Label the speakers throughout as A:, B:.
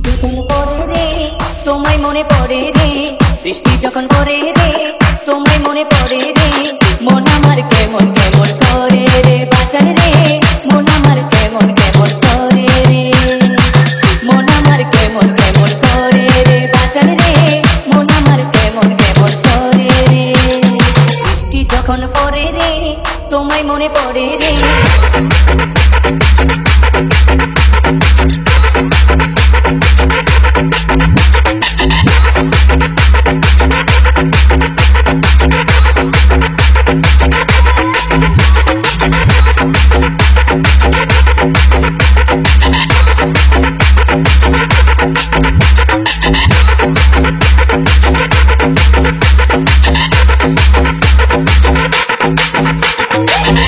A: যখন পড়ে রে তোমায় মনে পড়ে রে, বৃষ্টি যখন পড়ে রে তোমায় মনে পড়ে রে, মন আমার কেমন কেমন করে রে বাঁচান রে, মন আমার কেমন কেমন করে রে, মন আমার কেমন কেমন করে রে বাঁচান রে, মন আমার কেমন কেমন করে রে। বৃষ্টি যখন পড়ে রে তোমায় মনে পড়ে রে।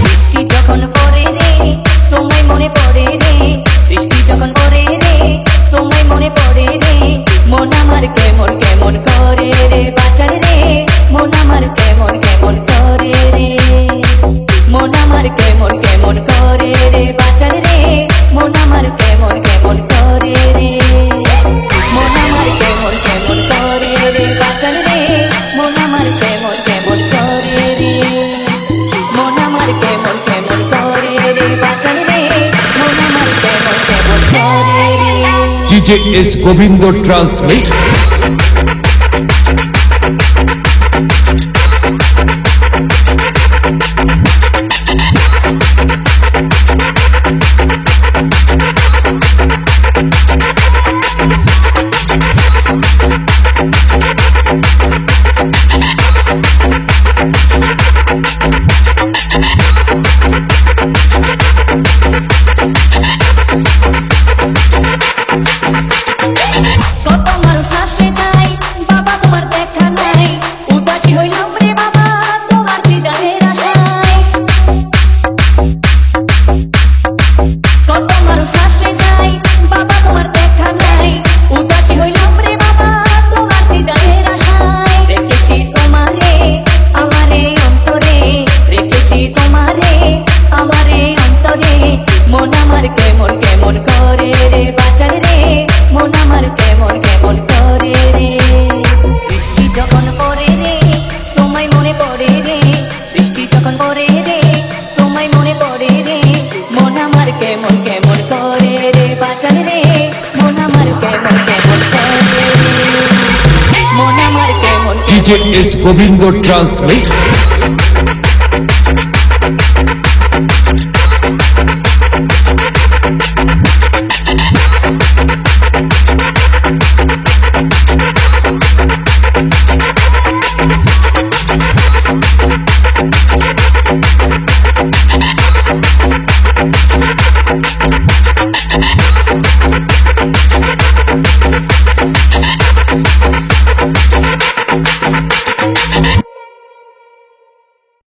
A: বৃষ্টি যখন পড়ে রে তোমায় মনে পড়ে রে, বৃষ্টি যখন পড়ে রে তোমায় মনে পড়ে রে, মন আমার কেমন কেমন করে রে বাঁচান রে, মন আমার কেমন কেমন করে রে, মন আমার কেমন কেমন করে রে বাঁচান রে, মন আমার কেমন কেমন করে রে, মন আমার কেমন কেমন করে রে বাঁচান রে, মন আমার কেমন কেমন করে রে, মন আমার কেমন কেমন করে রে বাঁচান রে, মন আমার কেমন কেমন করে রে।
B: DJ S Govindo Transmix।
A: কত মানুষ আসে যায় বাবা তোমার দেখা নাই, উদাসী হইলাম রে বাবা তোমার দিদারের আশায়। কত মানুষ আসে যায় বাবা তোমার দেখা নাই, উদাসী হইলাম রে বাবা তোমার দিদারের আশায়। রেখেছি তোমারে আমারে অন্তরে, রেখেছি তোমারে আমারে অন্তরে, মন আমার কেমন কেমন করে রে বাঁচান রে, মন আমার কেমন কেমন করে রে। বৃষ্টি যখন পড়ে রে তোমায় মনে পড়ে রে, বৃষ্টি যখন পড়ে রে তোমায় মনে পড়ে রে, মন আমার কেমন কেমন করে রে বাঁচান রে, মন আমার কেমন কেমন করে রে, মন আমার কেমন
B: DJ S Govindo Transmix।